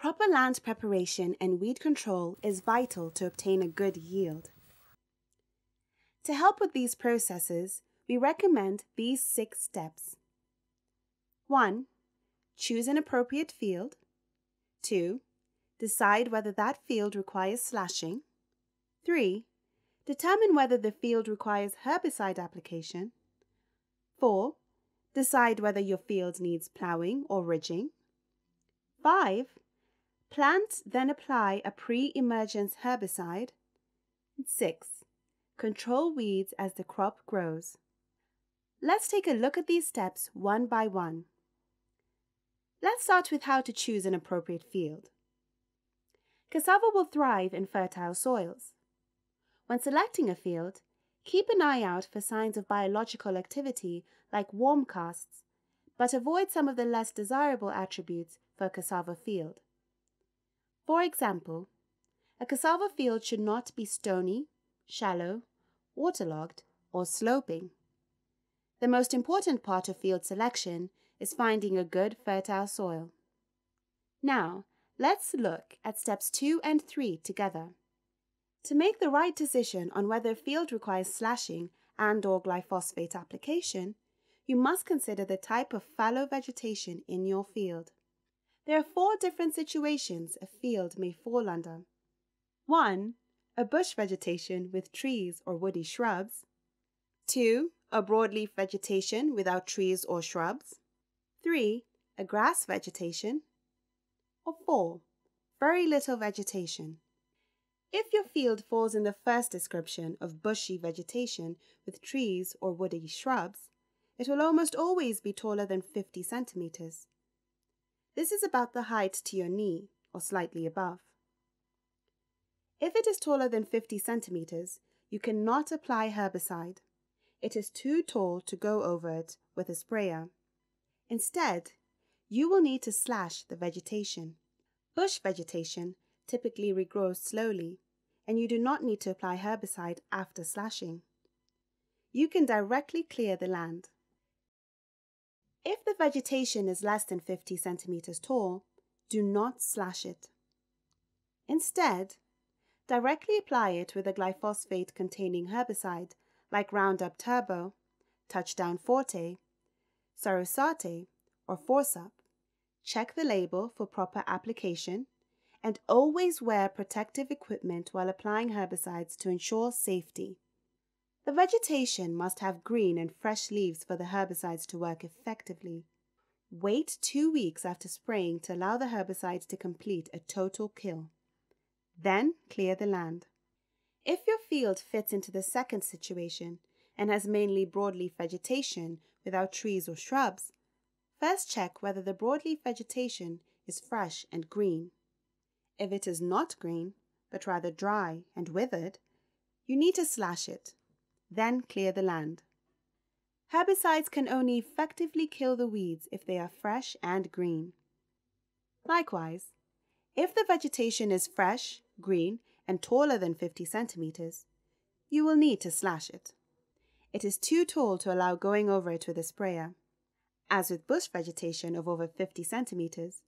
Proper land preparation and weed control is vital to obtain a good yield. To help with these processes, we recommend these 6 steps. 1. Choose an appropriate field. 2. Decide whether that field requires slashing. 3. Determine whether the field requires herbicide application. 4. Decide whether your field needs plowing or ridging. 5. Plant, then apply a pre-emergence herbicide. 6. Control weeds as the crop grows. Let's take a look at these steps one by one. Let's start with how to choose an appropriate field. Cassava will thrive in fertile soils. When selecting a field, keep an eye out for signs of biological activity like worm casts, but avoid some of the less desirable attributes for a cassava field. For example, a cassava field should not be stony, shallow, waterlogged, or sloping. The most important part of field selection is finding a good fertile soil. Now, let's look at steps 2 and 3 together. To make the right decision on whether a field requires slashing and/or glyphosate application, you must consider the type of fallow vegetation in your field. There are 4 different situations a field may fall under. 1. A bush vegetation with trees or woody shrubs. 2. A broadleaf vegetation without trees or shrubs. 3. A grass vegetation. Or 4. Very little vegetation. If your field falls in the first description of bushy vegetation with trees or woody shrubs, it will almost always be taller than 50 centimeters. This is about the height to your knee or slightly above. If it is taller than 50 centimeters, you cannot apply herbicide. It is too tall to go over it with a sprayer. Instead, you will need to slash the vegetation. Bush vegetation typically regrows slowly, and you do not need to apply herbicide after slashing. You can directly clear the land. If the vegetation is less than 50 centimeters tall, do not slash it. Instead, directly apply it with a glyphosate-containing herbicide like Roundup Turbo, Touchdown Forte, Sarasate, or Forsup. Check the label for proper application and always wear protective equipment while applying herbicides to ensure safety. The vegetation must have green and fresh leaves for the herbicides to work effectively. Wait 2 weeks after spraying to allow the herbicides to complete a total kill. Then clear the land. If your field fits into the second situation and has mainly broadleaf vegetation without trees or shrubs, first check whether the broadleaf vegetation is fresh and green. If it is not green, but rather dry and withered, you need to slash it. Then clear the land. Herbicides can only effectively kill the weeds if they are fresh and green. Likewise, if the vegetation is fresh, green, and taller than 50 centimeters, you will need to slash it. It is too tall to allow going over it with a sprayer. As with bush vegetation of over 50 centimeters,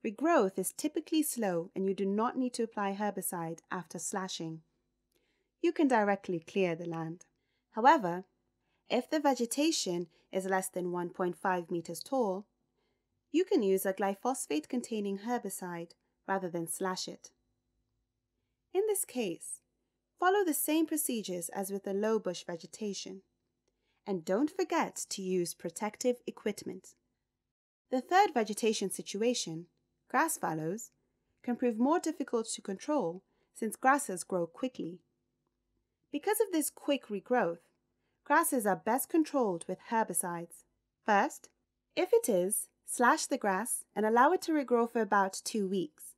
regrowth is typically slow and you do not need to apply herbicide after slashing. You can directly clear the land. However, if the vegetation is less than 1.5 meters tall, you can use a glyphosate-containing herbicide rather than slash it. In this case, follow the same procedures as with the low bush vegetation, and don't forget to use protective equipment. The third vegetation situation, grass fallows, can prove more difficult to control since grasses grow quickly. Because of this quick regrowth, grasses are best controlled with herbicides. First, if it is, slash the grass and allow it to regrow for about 2 weeks.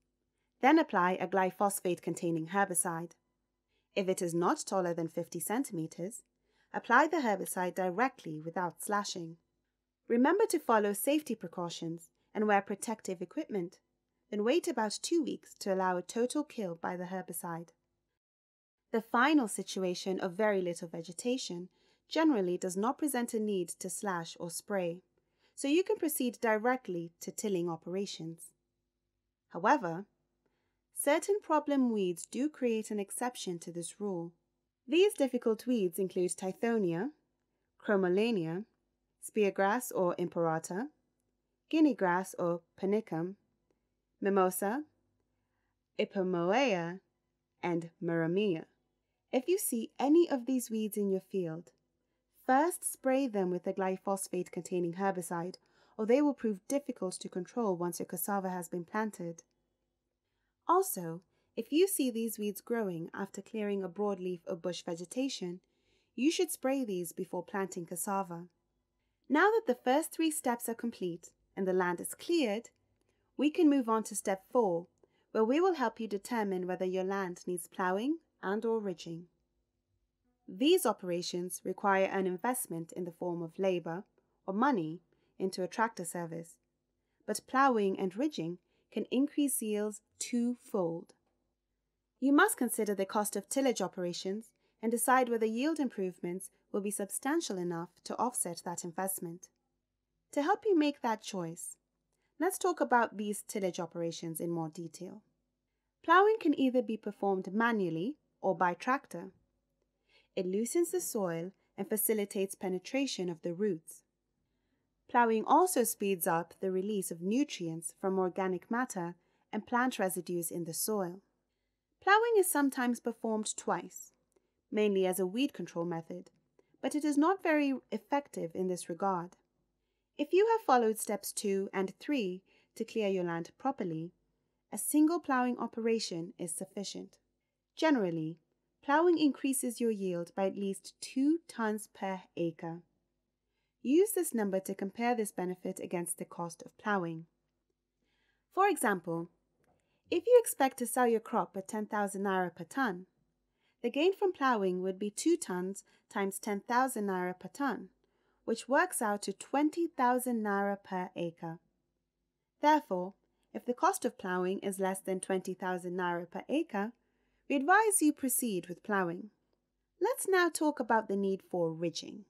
Then apply a glyphosate-containing herbicide. If it is not taller than 50 centimeters, apply the herbicide directly without slashing. Remember to follow safety precautions and wear protective equipment. Then wait about 2 weeks to allow a total kill by the herbicide. The final situation of very little vegetation generally does not present a need to slash or spray, so you can proceed directly to tilling operations. However, certain problem weeds do create an exception to this rule. These difficult weeds include Tithonia, Chromolania, speargrass or imperata, guinea grass or panicum, mimosa, ipomoea, and maramia. If you see any of these weeds in your field, first spray them with a glyphosate-containing herbicide, or they will prove difficult to control once your cassava has been planted. Also, if you see these weeds growing after clearing a broadleaf or bush vegetation, you should spray these before planting cassava. Now that the first 3 steps are complete and the land is cleared, we can move on to step 4, where we will help you determine whether your land needs ploughing and/or ridging. These operations require an investment in the form of labor or money into a tractor service, but ploughing and ridging can increase yields 2-fold. You must consider the cost of tillage operations and decide whether yield improvements will be substantial enough to offset that investment. To help you make that choice, let's talk about these tillage operations in more detail. Ploughing can either be performed manually or by tractor. It loosens the soil and facilitates penetration of the roots. Ploughing also speeds up the release of nutrients from organic matter and plant residues in the soil. Ploughing is sometimes performed twice, mainly as a weed control method, but it is not very effective in this regard. If you have followed steps 2 and 3 to clear your land properly, a single ploughing operation is sufficient. Generally, ploughing increases your yield by at least 2 tons per acre. Use this number to compare this benefit against the cost of ploughing. For example, if you expect to sell your crop at 10,000 naira per ton, the gain from ploughing would be 2 tons times 10,000 naira per ton, which works out to 20,000 naira per acre. Therefore, if the cost of ploughing is less than 20,000 naira per acre, we advise you proceed with ploughing. Let's now talk about the need for ridging.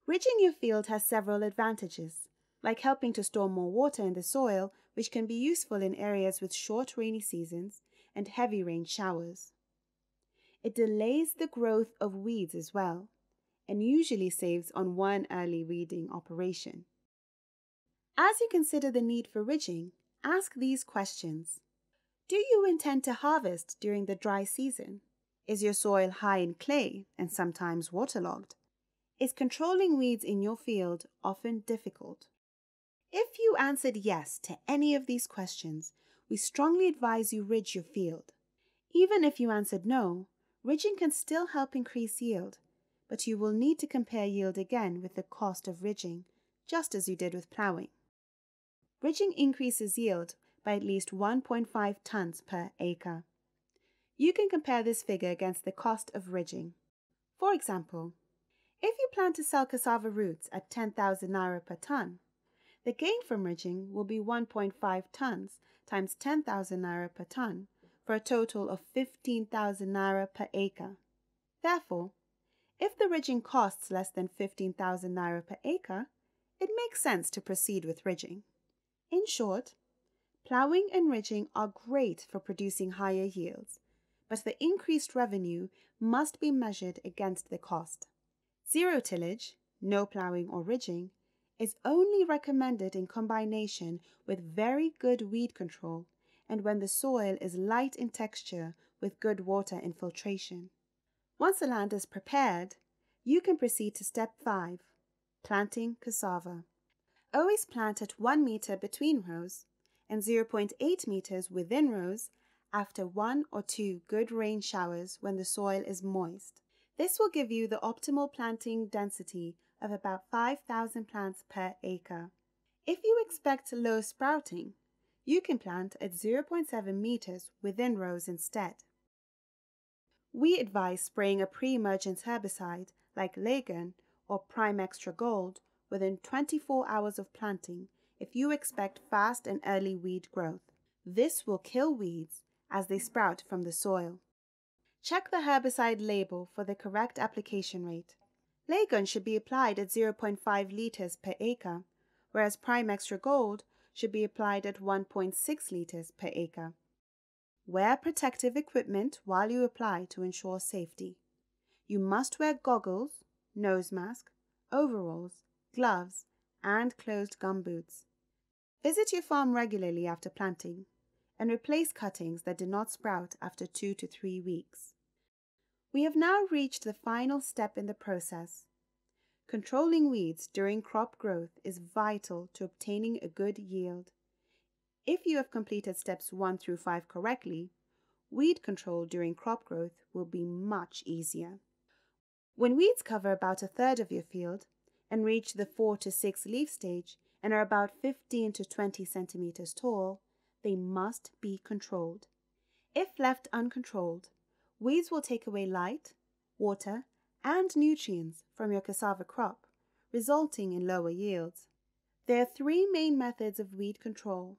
Ridging your field has several advantages, like helping to store more water in the soil, which can be useful in areas with short rainy seasons and heavy rain showers. It delays the growth of weeds as well, and usually saves on one early weeding operation. As you consider the need for ridging, ask these questions. Do you intend to harvest during the dry season? Is your soil high in clay and sometimes waterlogged? Is controlling weeds in your field often difficult? If you answered yes to any of these questions, we strongly advise you ridge your field. Even if you answered no, ridging can still help increase yield, but you will need to compare yield again with the cost of ridging, just as you did with ploughing. Ridging increases yield by at least 1.5 tons per acre. You can compare this figure against the cost of ridging. For example, if you plan to sell cassava roots at 10,000 naira per ton, the gain from ridging will be 1.5 tons times 10,000 naira per ton for a total of 15,000 naira per acre. Therefore, if the ridging costs less than 15,000 naira per acre, it makes sense to proceed with ridging. In short, ploughing and ridging are great for producing higher yields, but the increased revenue must be measured against the cost. Zero tillage, no ploughing or ridging, is only recommended in combination with very good weed control and when the soil is light in texture with good water infiltration. Once the land is prepared, you can proceed to step 5, planting cassava. Always plant at 1 meter between rows and 0.8 meters within rows after 1 or 2 good rain showers when the soil is moist. This will give you the optimal planting density of about 5,000 plants per acre. If you expect low sprouting, you can plant at 0.7 meters within rows instead. We advise spraying a pre-emergence herbicide like Lagon or Prime Extra Gold within 24 hours of planting if you expect fast and early weed growth. This will kill weeds as they sprout from the soil. Check the herbicide label for the correct application rate. Lagon should be applied at 0.5 liters per acre, whereas Prime Extra Gold should be applied at 1.6 liters per acre. Wear protective equipment while you apply to ensure safety. You must wear goggles, nose mask, overalls, gloves, and closed gumboots. Visit your farm regularly after planting and replace cuttings that do not sprout after 2 to 3 weeks. We have now reached the final step in the process. Controlling weeds during crop growth is vital to obtaining a good yield. If you have completed steps 1 through 5 correctly, weed control during crop growth will be much easier. When weeds cover about a third of your field and reach the 4 to 6 leaf stage and are about 15 to 20 centimeters tall, they must be controlled. If left uncontrolled, weeds will take away light, water, and nutrients from your cassava crop, resulting in lower yields. There are 3 main methods of weed control: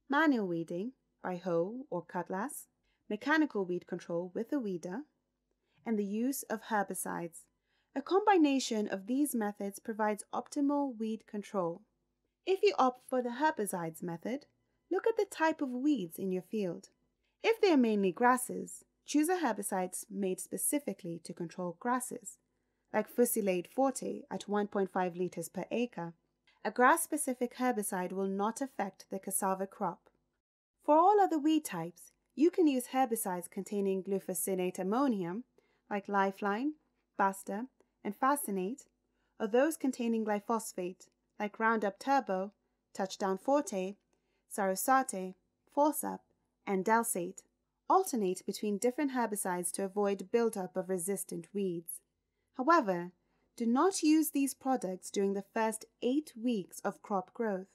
manual weeding by hoe or cutlass, mechanical weed control with a weeder, and the use of herbicides. A combination of these methods provides optimal weed control. If you opt for the herbicides method, look at the type of weeds in your field. If they are mainly grasses, choose a herbicide made specifically to control grasses, like Fusilade Forte at 1.5 liters per acre. A grass-specific herbicide will not affect the cassava crop. For all other weed types, you can use herbicides containing glufosinate ammonium, like Lifeline, Basta, and Fascinate, or those containing glyphosate, like Roundup Turbo, Touchdown Forte, Sarasate, Forsup, and Dalsate. Alternate between different herbicides to avoid buildup of resistant weeds. However, do not use these products during the first 8 weeks of crop growth.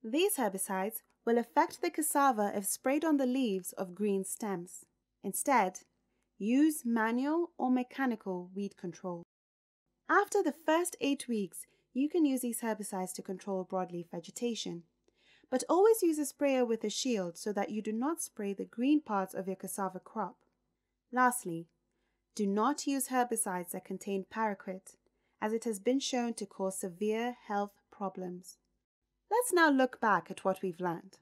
These herbicides will affect the cassava if sprayed on the leaves of green stems. Instead, use manual or mechanical weed control. After the first 8 weeks, you can use these herbicides to control broadleaf vegetation. But always use a sprayer with a shield so that you do not spray the green parts of your cassava crop. Lastly, do not use herbicides that contain paraquat, as it has been shown to cause severe health problems. Let's now look back at what we've learned.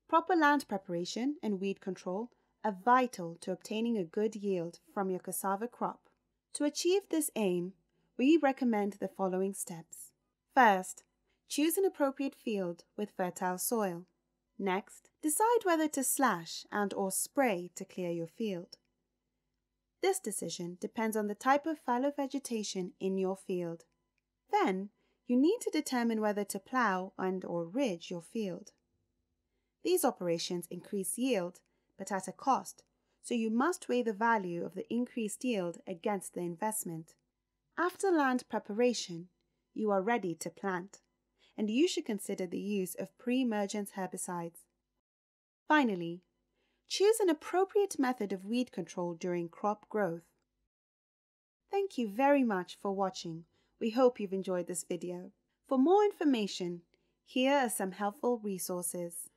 Proper land preparation and weed control are vital to obtaining a good yield from your cassava crop. To achieve this aim, we recommend the following steps. First, choose an appropriate field with fertile soil. Next, decide whether to slash and/or spray to clear your field. This decision depends on the type of fallow vegetation in your field. Then, you need to determine whether to plow and/or ridge your field. These operations increase yield, but at a cost, so you must weigh the value of the increased yield against the investment. After land preparation, you are ready to plant, and you should consider the use of pre-emergence herbicides. Finally, choose an appropriate method of weed control during crop growth. Thank you very much for watching. We hope you've enjoyed this video. For more information, here are some helpful resources.